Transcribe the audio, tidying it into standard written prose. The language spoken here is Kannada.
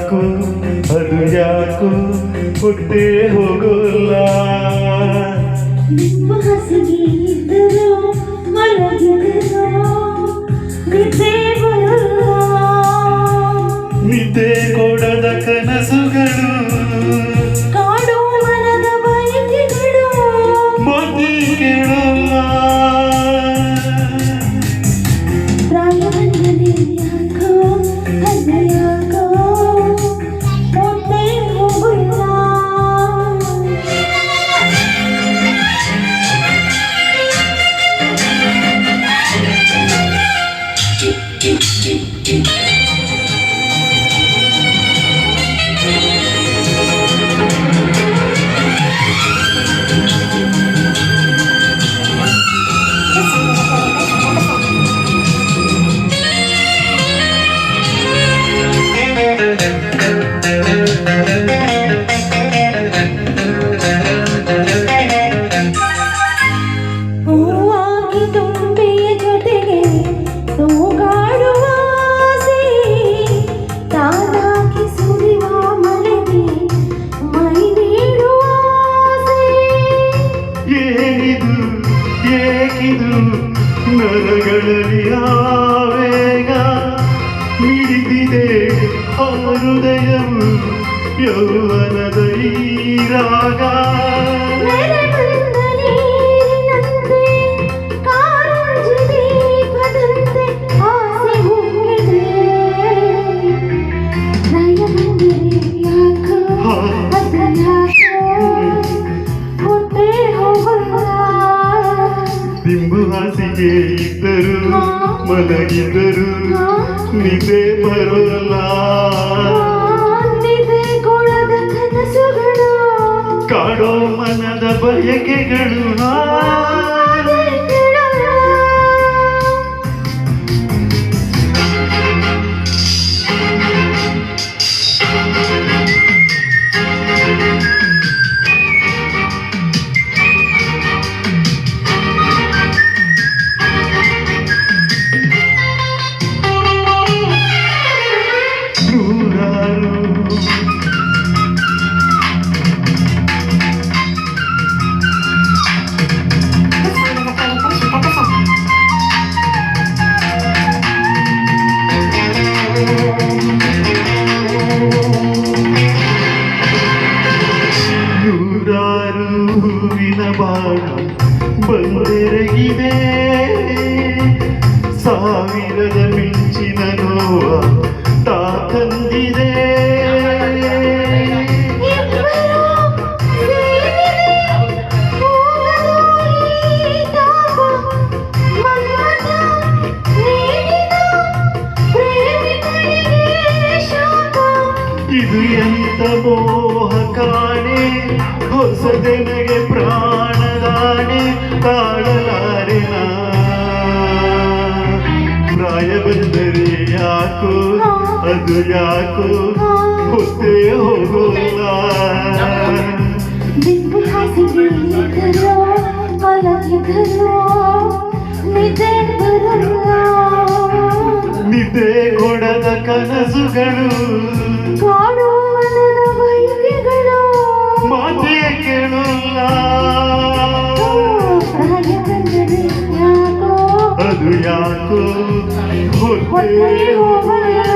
ಯಾಕೋ ಅದು ಯಾಕೋ ಹುಟ್ಟೇ ಹೋಗೋಲ್ಲ. ನಿಮ್ಮ ಹಸಿಗೆ ಇದ್ದರೂ ಮಲಗಿದರೂ ನಿದ್ದೆ ಬರಲ್ಲ. ನಿದ್ದೆ ಕೊಡದ ಕನಸುಗಳು ಕಾಡು ಮನದ ಬಯಕೆಗಳು ಮತಿ ಕೇಳಲ್ಲ. ಪ್ರಾಯ ಬಂದರೆ ಯಾಕೋ ಅಲ್ಲ ಯಾಕೋ ಮುದ್ದೆ ಹೋಗಲ್ಲ. ಹೂವಾಗಿ ತುಂಬಿಯ ಜೊತೆಗೆ ತೂಗಾಡುವ ಆಸೆ, ತಾನಾಗಿ ಸುರಿವ ಮಳೆಗೆ ಮೈ ನೀಡುವ ಆಸೆ. ಏನಿದು ಏಕಿದು ನರಗಳಲ್ಲಿ ಆವೇಗ ಮಿಡಿದಿದೆ ಆ ಹೃದಯವು ಯೌವನದ ಈ ರಾಗ. ನೆರೆಬಂದ ನೀರಿನಂತೆ ಕಾರಂಜಿ ದೀಪದಂತೆ ಆಸೆ ಹೊಂಗಿದೆ. ನಯ ಬಂದರೆ ಯಾಕೋ ಅದ ಯಾಕೋ ಹೊಟ್ಟೆ ಹೋಗಲ್ಲ. ದಿಂಬು ಹಾಸಿಗೆ ಇದ್ದರು ಮಲಗಿದ್ದರು ನಿದ್ದೆ ಬರೋಲ್ಲ. ನಿದ್ದೆ ಕೊಡದ ಕನಸುಗಳು ಕಾಡೋ ಮನದ ಬಯಕೆಗಳು ನೂರಾರು ನೂರಾರು ಹೂವಿನ ಬಾಣ ಬಂದೆರಗಿದೆ. ಸಾವಿರದ ಮಿಂಚಿನ ನೋವ ತಾ ತಂದಿದೆ. ಇದು ಎಂತ ಮೋಹ ಕಾಣೆ ಹೊಸದೆನಗೆ ಪ್ರಾಣದಾಣೆ ತಾಳಲಾರೆನ. ಪ್ರಾಯ ಬಂದರೆ ಯಾಕೋ ಅದು ಯಾಕೋ ಹೊತ್ತೇ ಹೋಗೋಲ್ಲ. ದಿಂಬು ಹಾಸಿಗೆ ಇದ್ದರೂ ಮಲಗಿದರೂ ನಿದ್ದೆ ಬರಲ್ಲ. ನಿದ್ದೆ ಕೊಡದ ಕನಸುಗಳು ಕಾಡು ಮನದ ಬಯಕೆಗಳು ಮಾತೆ ಕೇಳಲ್ಲ. ಪ್ರಾಯ ಬಂದರೆ ಯಾಕೋ ಅದು ಯಾಕೋ ಹೊಟ್ಟೆ ಹೊಟ್ಟೆ ಹೋಗಲ್ಲ.